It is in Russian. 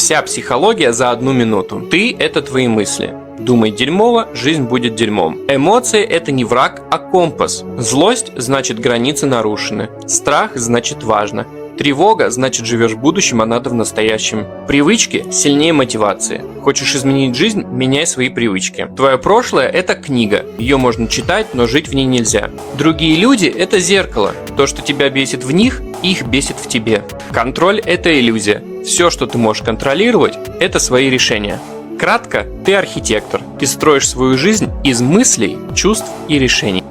Вся психология за 1 минуту. Ты – это твои мысли. Думай дерьмово, жизнь будет дерьмом. Эмоции – это не враг, а компас. Злость – значит границы нарушены. Страх – значит важно. Тревога – значит живешь в будущем, а надо в настоящем. Привычки сильнее мотивации. Хочешь изменить жизнь – меняй свои привычки. Твое прошлое – это книга. Ее можно читать, но жить в ней нельзя. Другие люди – это зеркало. То, что тебя бесит в них, их бесит в тебе. Контроль – это иллюзия. Все, что ты можешь контролировать – это свои решения. Кратко, ты архитектор. Ты строишь свою жизнь из мыслей, чувств и решений.